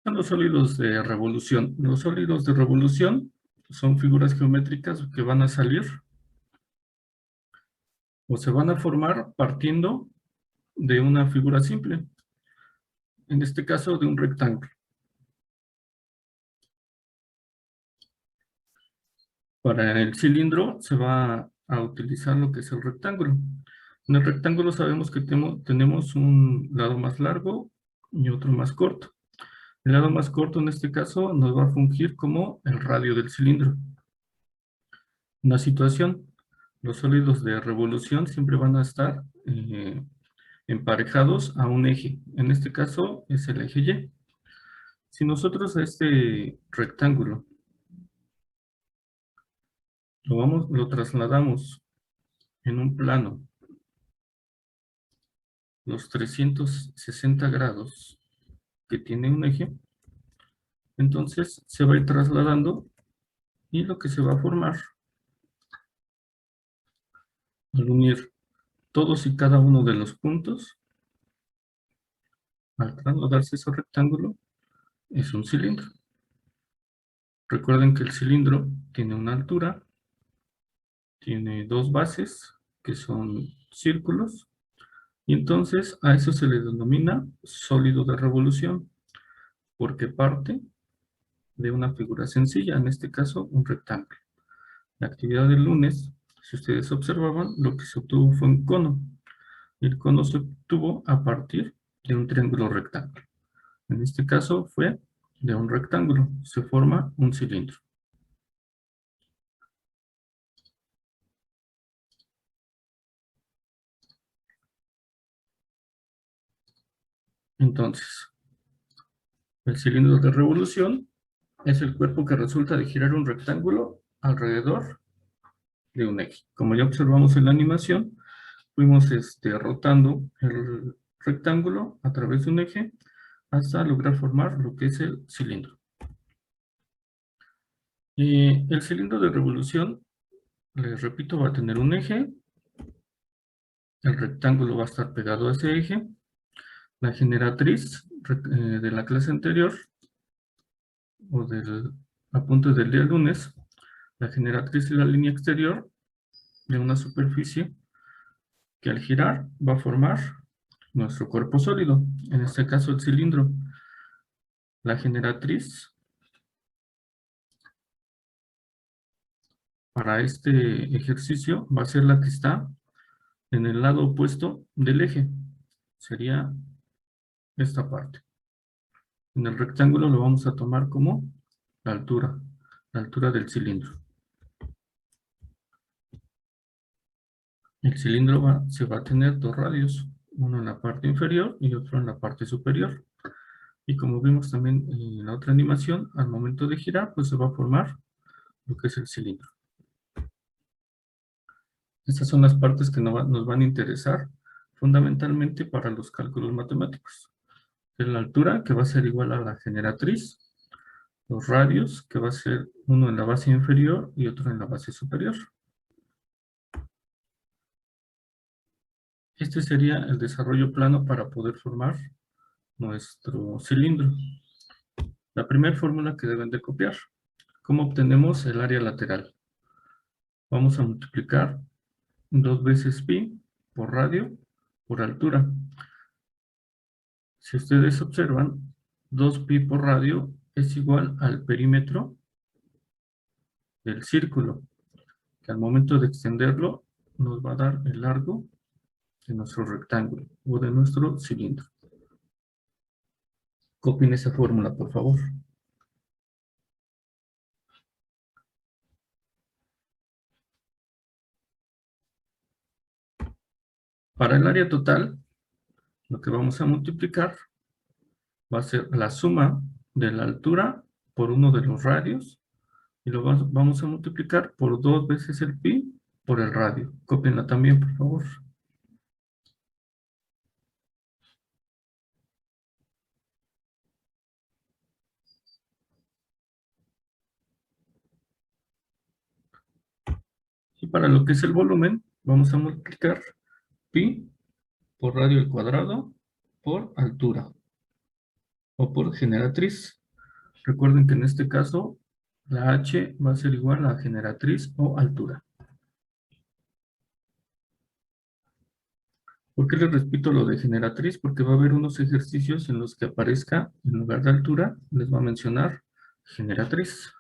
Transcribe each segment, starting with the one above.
Son los sólidos de revolución. Los sólidos de revolución son figuras geométricas que van a salir o se van a formar partiendo de una figura simple, en este caso de un rectángulo. Para el cilindro se va a utilizar lo que es el rectángulo. En el rectángulo sabemos que tenemos un lado más largo y otro más corto. El lado más corto en este caso nos va a fungir como el radio del cilindro. Una situación, los sólidos de revolución siempre van a estar emparejados a un eje. En este caso es el eje Y. Si nosotros a este rectángulo lo trasladamos en un plano los 360 grados que tiene un eje, entonces se va a ir trasladando y lo que se va a formar al unir todos y cada uno de los puntos, al trasladarse ese rectángulo, es un cilindro. Recuerden que el cilindro tiene una altura, tiene dos bases, que son círculos, y entonces a eso se le denomina sólido de revolución, porque parte de una figura sencilla, en este caso un rectángulo. La actividad del lunes, si ustedes observaban, lo que se obtuvo fue un cono. El cono se obtuvo a partir de un triángulo rectángulo. En este caso fue de un rectángulo, se forma un cilindro. Entonces, el cilindro de revolución es el cuerpo que resulta de girar un rectángulo alrededor de un eje. Como ya observamos en la animación, fuimos rotando el rectángulo a través de un eje hasta lograr formar lo que es el cilindro. El cilindro de revolución, les repito, va a tener un eje, el rectángulo va a estar pegado a ese eje, la generatriz de la clase anterior, o del apunte del día lunes, la generatriz es la línea exterior de una superficie que al girar va a formar nuestro cuerpo sólido, en este caso el cilindro. La generatriz para este ejercicio va a ser la que está en el lado opuesto del eje, sería esta parte. En el rectángulo lo vamos a tomar como la altura del cilindro. El cilindro se va a tener dos radios, uno en la parte inferior y otro en la parte superior. Y como vimos también en la otra animación, al momento de girar, pues se va a formar lo que es el cilindro. Estas son las partes que nos van a interesar fundamentalmente para los cálculos matemáticos. La altura, que va a ser igual a la generatriz, los radios, que va a ser uno en la base inferior y otro en la base superior. Este sería el desarrollo plano para poder formar nuestro cilindro. La primera fórmula que deben de copiar. ¿Cómo obtenemos el área lateral? Vamos a multiplicar 2 veces pi por radio por altura. Si ustedes observan, 2pi por radio es igual al perímetro del círculo, que al momento de extenderlo nos va a dar el largo de nuestro rectángulo o de nuestro cilindro. Copien esa fórmula, por favor. Para el área total, lo que vamos a multiplicar va a ser la suma de la altura por uno de los radios y lo vamos a multiplicar por 2 veces el pi por el radio. Cópienla también, por favor. Y para lo que es el volumen, vamos a multiplicar pi por radio al cuadrado por altura. o por generatriz. Recuerden que en este caso la H va a ser igual a generatriz o altura. ¿Por qué les repito lo de generatriz? Porque va a haber unos ejercicios en los que aparezca, en lugar de altura, les va a mencionar generatriz.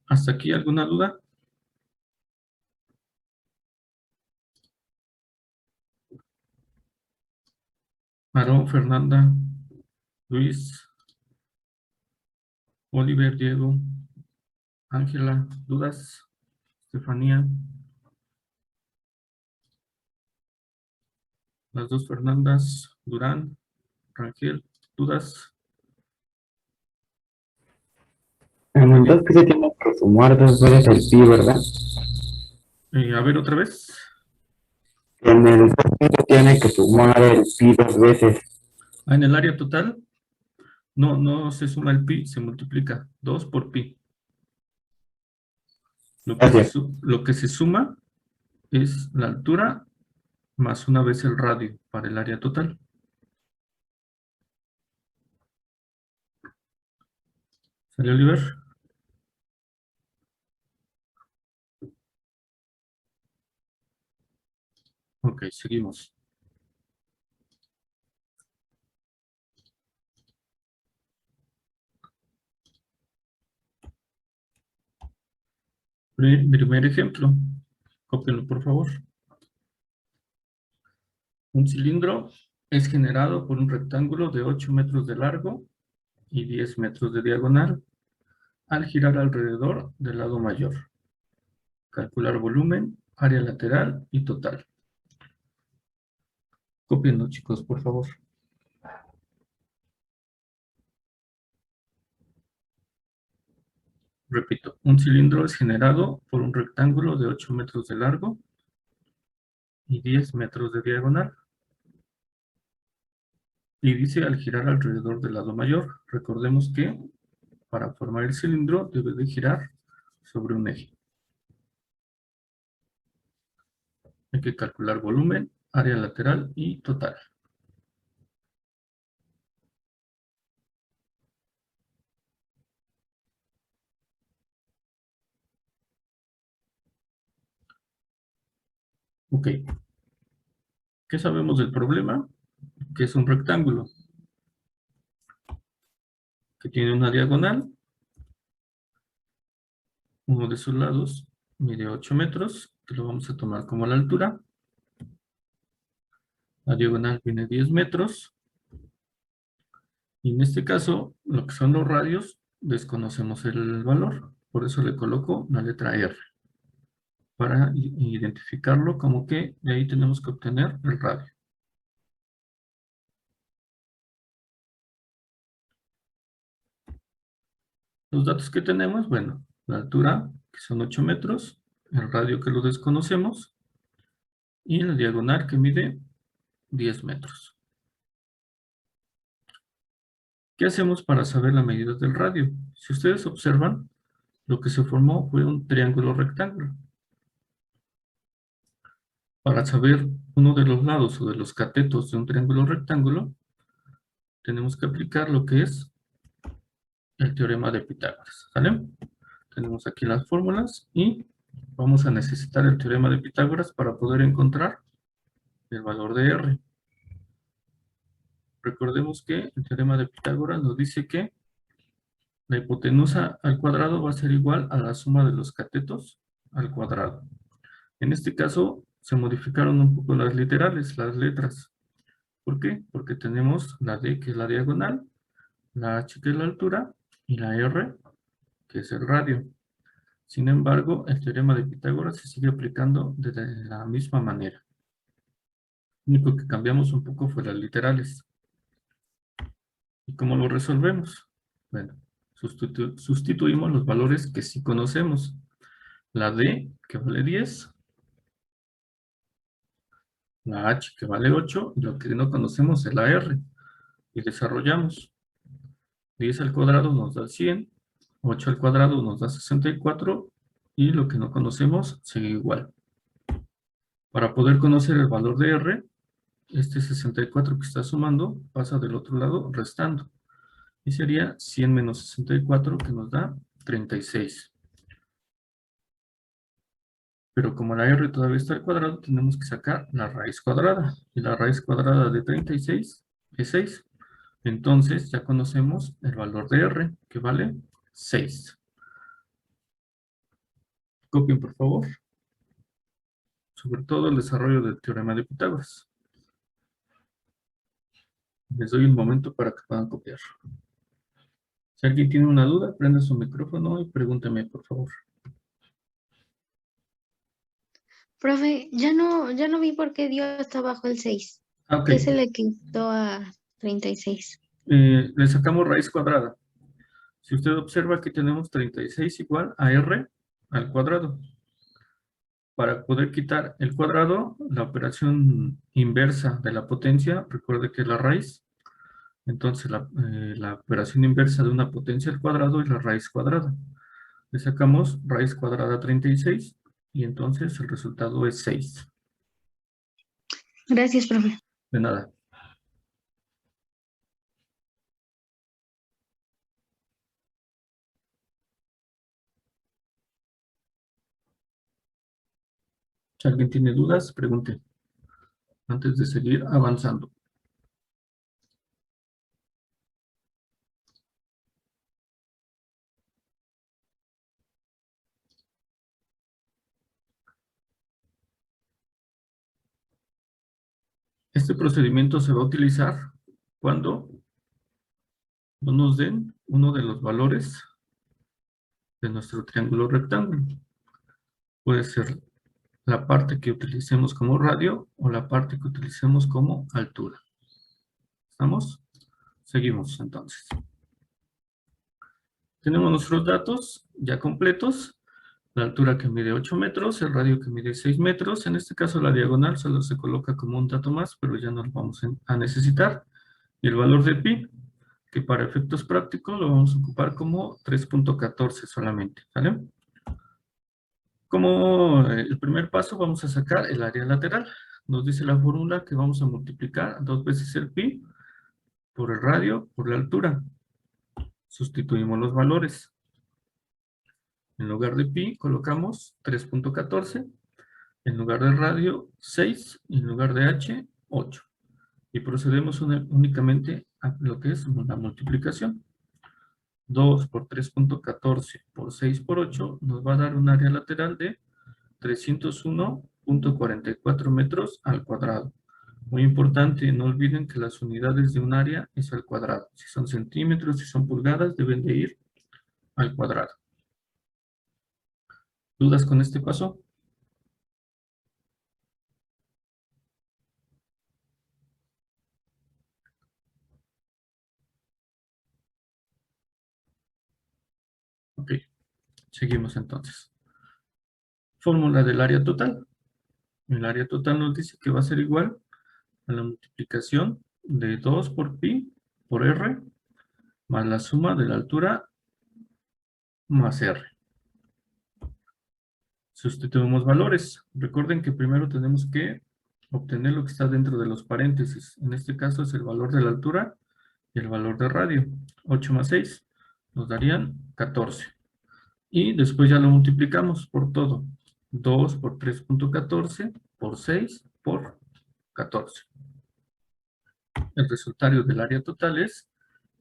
¿Hasta aquí alguna duda? Aarón, Fernanda, Luis, Oliver, Diego, Ángela, ¿dudas? Estefanía, las dos Fernandas, Durán, Rangel, ¿dudas? Entonces que se tiene que sumar 2 veces el pi, ¿verdad? A ver otra vez. En el 2 pi se tiene que sumar el pi 2 veces. En el área total, no se suma el pi, se multiplica 2 por pi. Lo que se suma es la altura más una vez el radio para el área total. ¿Sale, Oliver? Ok, seguimos. Primer ejemplo. Cópienlo, por favor. Un cilindro es generado por un rectángulo de 8 metros de largo y 10 metros de diagonal al girar alrededor del lado mayor. Calcular volumen, área lateral y total. Cópienlo, chicos, por favor. Repito, un cilindro es generado por un rectángulo de 8 metros de largo y 10 metros de diagonal. Y dice al girar alrededor del lado mayor. Recordemos que para formar el cilindro debe de girar sobre un eje. Hay que calcular volumen, área lateral y total. Ok. ¿Qué sabemos del problema? Que es un rectángulo que tiene una diagonal. Uno de sus lados mide 8 metros, que lo vamos a tomar como la altura. La diagonal tiene 10 metros. Y en este caso, lo que son los radios, desconocemos el valor. Por eso le coloco la letra R. Para identificarlo como que de ahí tenemos que obtener el radio. Los datos que tenemos, bueno, la altura, que son 8 metros, el radio que lo desconocemos, y la diagonal que mide 10 metros. ¿Qué hacemos para saber la medida del radio? Si ustedes observan, lo que se formó fue un triángulo rectángulo. Para saber uno de los lados o de los catetos de un triángulo rectángulo, tenemos que aplicar lo que es el teorema de Pitágoras, ¿sale? Tenemos aquí las fórmulas y vamos a necesitar el teorema de Pitágoras para poder encontrar el valor de R. Recordemos que el teorema de Pitágoras nos dice que la hipotenusa al cuadrado va a ser igual a la suma de los catetos al cuadrado. En este caso se modificaron un poco las literales, las letras. ¿Por qué? Porque tenemos la D, que es la diagonal, la H, que es la altura, y la R, que es el radio. Sin embargo, el teorema de Pitágoras se sigue aplicando de la misma manera. Lo único que cambiamos un poco fue las literales. ¿Y cómo lo resolvemos? Bueno, sustituimos los valores que sí conocemos. La D, que vale 10, la H, que vale 8, y lo que no conocemos es la R. Y desarrollamos. 10 al cuadrado nos da 100, 8 al cuadrado nos da 64, y lo que no conocemos sigue igual. Para poder conocer el valor de R, este 64 que está sumando pasa del otro lado restando. Y sería 100 menos 64 que nos da 36. Pero como la R todavía está al cuadrado, tenemos que sacar la raíz cuadrada. Y la raíz cuadrada de 36 es 6. Entonces ya conocemos el valor de R, que vale 6. Copien, por favor. Sobre todo el desarrollo del teorema de Pitágoras. Les doy un momento para que puedan copiar. Si alguien tiene una duda, prenda su micrófono y pregúnteme, por favor. Profe, ya no vi por qué dio hasta abajo el 6. Ok. ¿Qué se le quitó a 36? Le sacamos raíz cuadrada. Si usted observa que tenemos 36 igual a R al cuadrado. Para poder quitar el cuadrado, la operación inversa de la potencia, recuerde que es la raíz. Entonces la operación inversa de una potencia al cuadrado es la raíz cuadrada. Le sacamos raíz cuadrada 36 y entonces el resultado es 6. Gracias, profe. De nada. Si alguien tiene dudas, pregunte. Antes de seguir avanzando. Este procedimiento se va a utilizar cuando no nos den uno de los valores de nuestro triángulo rectángulo. Puede ser la parte que utilicemos como radio o la parte que utilicemos como altura. ¿Estamos? Seguimos entonces. Tenemos nuestros datos ya completos. La altura que mide 8 metros, el radio que mide 6 metros. En este caso la diagonal solo se coloca como un dato más, pero ya no lo vamos a necesitar. Y el valor de pi, que para efectos prácticos lo vamos a ocupar como 3.14 solamente. ¿Vale? Como el primer paso vamos a sacar el área lateral. Nos dice la fórmula que vamos a multiplicar 2 veces el pi por el radio por la altura. Sustituimos los valores. En lugar de pi colocamos 3.14, en lugar de radio 6 y en lugar de h 8. Y procedemos únicamente a lo que es la multiplicación. 2 por 3.14 por 6 por 8 nos va a dar un área lateral de 301.44 metros al cuadrado. Muy importante, no olviden que las unidades de un área es al cuadrado. Si son centímetros, si son pulgadas, deben de ir al cuadrado. ¿Dudas con este paso? Ok, seguimos entonces. Fórmula del área total. El área total nos dice que va a ser igual a la multiplicación de 2 por pi por r más la suma de la altura más r. Sustituimos valores. Recuerden que primero tenemos que obtener lo que está dentro de los paréntesis. En este caso es el valor de la altura y el valor de radio. 8 más 6 nos darían 14. Y después ya lo multiplicamos por todo. 2 por 3.14 por 6 por 14. El resultado del área total es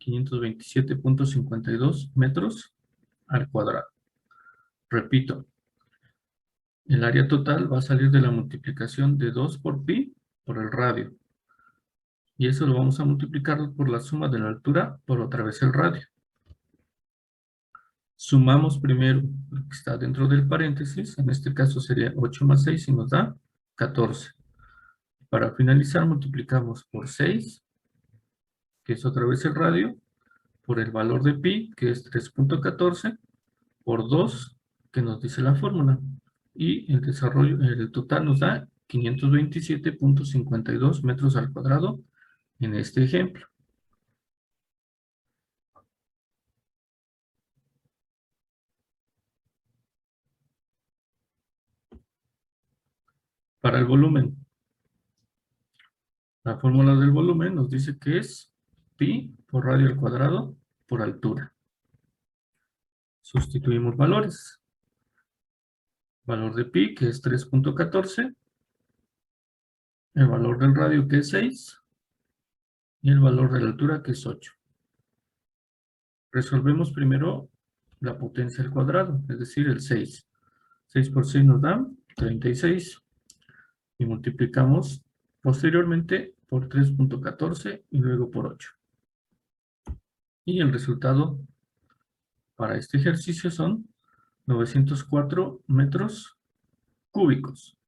527.52 metros al cuadrado. Repito, el área total va a salir de la multiplicación de 2 por pi por el radio. Y eso lo vamos a multiplicar por la suma de la altura por otra vez el radio. Sumamos primero lo que está dentro del paréntesis, en este caso sería 8 más 6 y nos da 14. Para finalizar multiplicamos por 6, que es otra vez el radio, por el valor de pi, que es 3.14, por 2, que nos dice la fórmula. Y el total nos da 527.52 metros al cuadrado en este ejemplo. para el volumen. La fórmula del volumen nos dice que es pi por radio al cuadrado por altura. Sustituimos valores. Valor de pi, que es 3.14. El valor del radio, que es 6. Y el valor de la altura, que es 8. Resolvemos primero la potencia al cuadrado, es decir, el 6. 6 por 6 nos da 36. Y multiplicamos posteriormente por 3.14 y luego por 8. Y el resultado para este ejercicio son 904 metros cúbicos.